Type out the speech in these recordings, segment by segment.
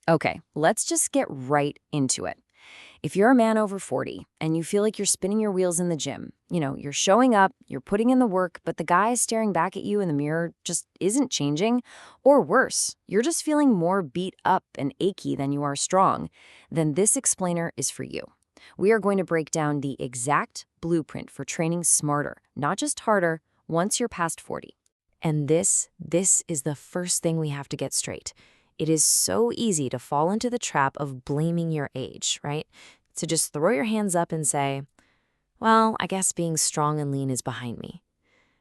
Okay, let's just get right into it. If you're a man over 40 and you feel like you're spinning your wheels in the gym, you're showing up, you're putting in the work, but the guy staring back at you in the mirror just isn't changing, or worse, you're just feeling more beat up and achy than you are strong, then this explainer is for you. We are going to break down the exact blueprint for training smarter, not just harder, once you're past 40. And this is the first thing we have to get straight. It is so easy to fall into the trap of blaming your age, right? To just throw your hands up and say, well, I guess being strong and lean is behind me.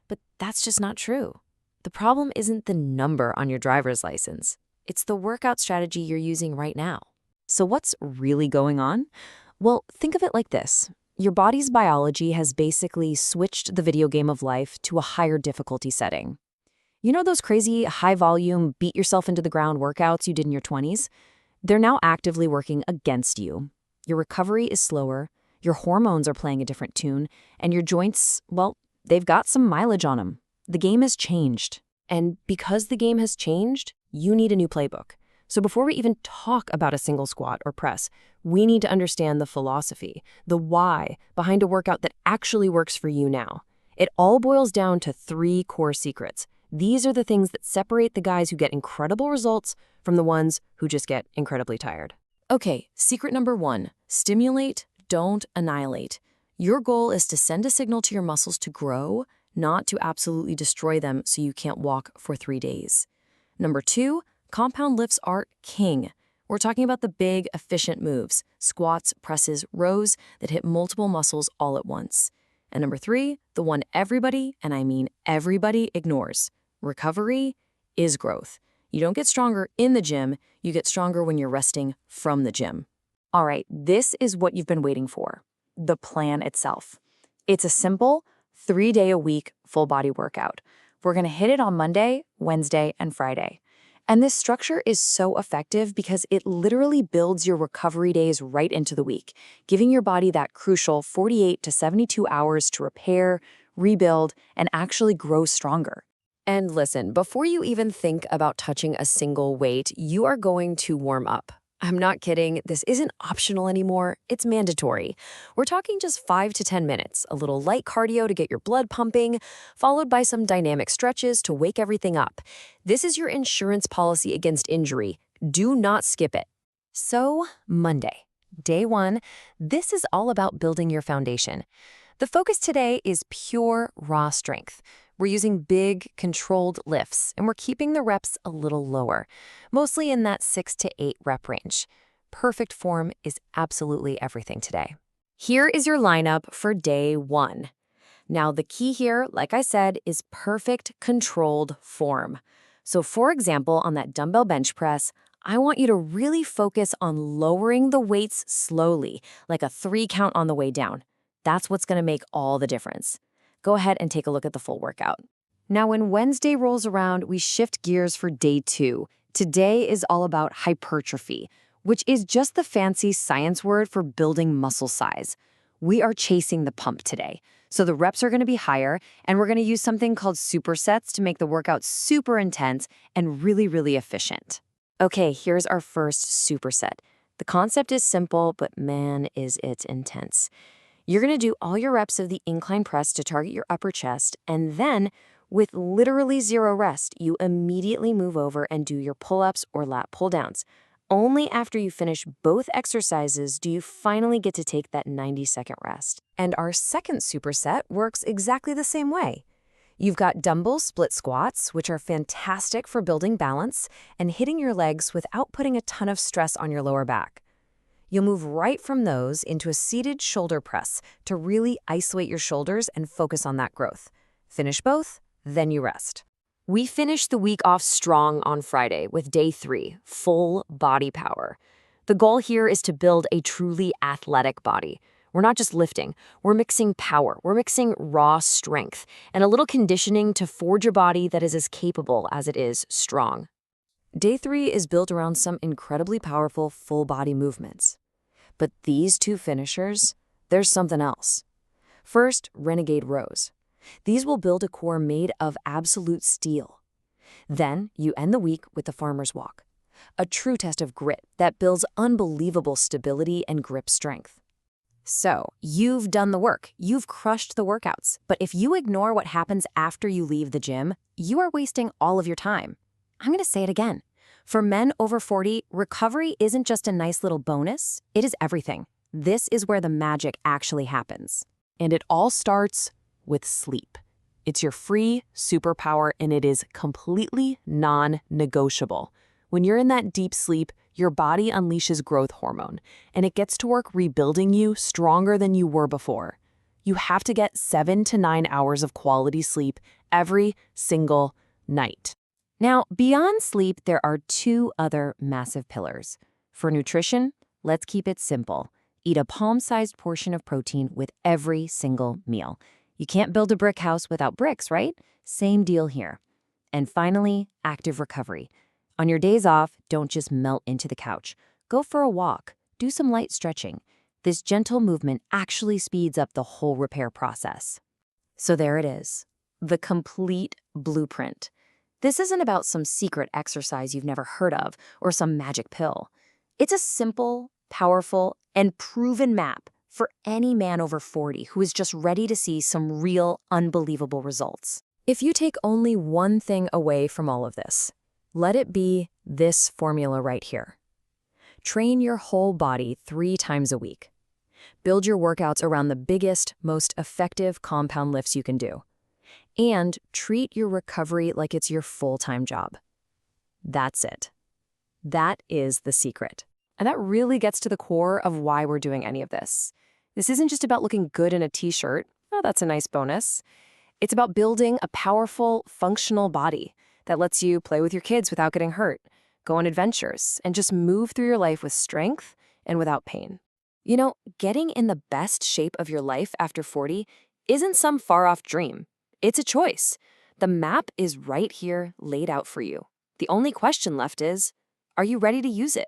But that's just not true. The problem isn't the number on your driver's license. It's the workout strategy you're using right now. So what's really going on? Well, think of it like this. Your body's biology has basically switched the video game of life to a higher difficulty setting. You know those crazy, high-volume, beat-yourself-into-the-ground workouts you did in your 20s? They're now actively working against you. Your recovery is slower, your hormones are playing a different tune, and your joints, well, they've got some mileage on them. The game has changed. And because the game has changed, you need a new playbook. So before we even talk about a single squat or press, we need to understand the philosophy, the why, behind a workout that actually works for you now. It all boils down to 3 core secrets. These are the things that separate the guys who get incredible results from the ones who just get incredibly tired. Okay, secret number 1, stimulate, don't annihilate. Your goal is to send a signal to your muscles to grow, not to absolutely destroy them so you can't walk for 3 days. Number 2, compound lifts are king. We're talking about the big, efficient moves, squats, presses, rows that hit multiple muscles all at once. And number 3, the one everybody, and I mean everybody, ignores. Recovery is growth. You don't get stronger in the gym, you get stronger when you're resting from the gym. All right, this is what you've been waiting for, the plan itself. It's a simple 3-day-a-week full-body workout. We're going to hit it on Monday, Wednesday, and Friday. And this structure is so effective because it literally builds your recovery days right into the week, giving your body that crucial 48 to 72 hours to repair, rebuild, and actually grow stronger. And listen, before you even think about touching a single weight, you are going to warm up. I'm not kidding, this isn't optional anymore, it's mandatory. We're talking just 5 to 10 minutes, a little light cardio to get your blood pumping, followed by some dynamic stretches to wake everything up. This is your insurance policy against injury. Do not skip it. So, Monday, day 1, this is all about building your foundation. The focus today is pure raw strength. We're using big, controlled lifts, and we're keeping the reps a little lower, mostly in that 6 to 8 rep range. Perfect form is absolutely everything today. Here is your lineup for day 1. Now, the key here, like I said, is perfect controlled form. So for example, on that dumbbell bench press, I want you to really focus on lowering the weights slowly, like a 3 count on the way down. That's what's going to make all the difference. Go ahead and take a look at the full workout. Now, when Wednesday rolls around, we shift gears for day 2. Today is all about hypertrophy, which is just the fancy science word for building muscle size. We are chasing the pump today. So the reps are going to be higher, and we're going to use something called supersets to make the workout super intense and really, really efficient. Okay, here's our first superset. The concept is simple, but man, is it intense. You're going to do all your reps of the incline press to target your upper chest, and then, with literally 0 rest, you immediately move over and do your pull-ups or lat pull-downs. Only after you finish both exercises do you finally get to take that 90-second rest. And our second superset works exactly the same way. You've got dumbbell split squats, which are fantastic for building balance and hitting your legs without putting a ton of stress on your lower back. You'll move right from those into a seated shoulder press to really isolate your shoulders and focus on that growth. Finish both, then you rest. We finish the week off strong on Friday with day 3, full body power. The goal here is to build a truly athletic body. We're not just lifting, we're mixing power, we're mixing raw strength, and a little conditioning to forge a body that is as capable as it is strong. Day 3 is built around some incredibly powerful full body movements. But these 2 finishers, there's something else. First, renegade rows. These will build a core made of absolute steel. Then, you end the week with the farmer's walk. a true test of grit that builds unbelievable stability and grip strength. So, you've done the work, you've crushed the workouts, but if you ignore what happens after you leave the gym, you are wasting all of your time. I'm going to say it again. For men over 40, recovery isn't just a nice little bonus, it is everything. This is where the magic actually happens. And it all starts with sleep. It's your free superpower, and it is completely non-negotiable. When you're in that deep sleep, your body unleashes growth hormone, and it gets to work rebuilding you stronger than you were before. You have to get 7 to 9 hours of quality sleep every single night. Now, beyond sleep, there are two other massive pillars. For nutrition, let's keep it simple. Eat a palm-sized portion of protein with every single meal. You can't build a brick house without bricks, right? Same deal here. And finally, active recovery. On your days off, don't just melt into the couch. Go for a walk. Do some light stretching. This gentle movement actually speeds up the whole repair process. So there it is, the complete blueprint. This isn't about some secret exercise you've never heard of or some magic pill. It's a simple, powerful, and proven map for any man over 40 who is just ready to see some real, unbelievable results. If you take only one thing away from all of this, let it be this formula right here. Train your whole body 3 times a week. Build your workouts around the biggest, most effective compound lifts you can do. And treat your recovery like it's your full-time job. That's it. That is the secret. And that really gets to the core of why we're doing any of this. This isn't just about looking good in a t-shirt. Oh, that's a nice bonus. It's about building a powerful, functional body that lets you play with your kids without getting hurt, go on adventures, and just move through your life with strength and without pain. You know, getting in the best shape of your life after 40 isn't some far-off dream. It's a choice. The map is right here laid out for you. The only question left is, are you ready to use it?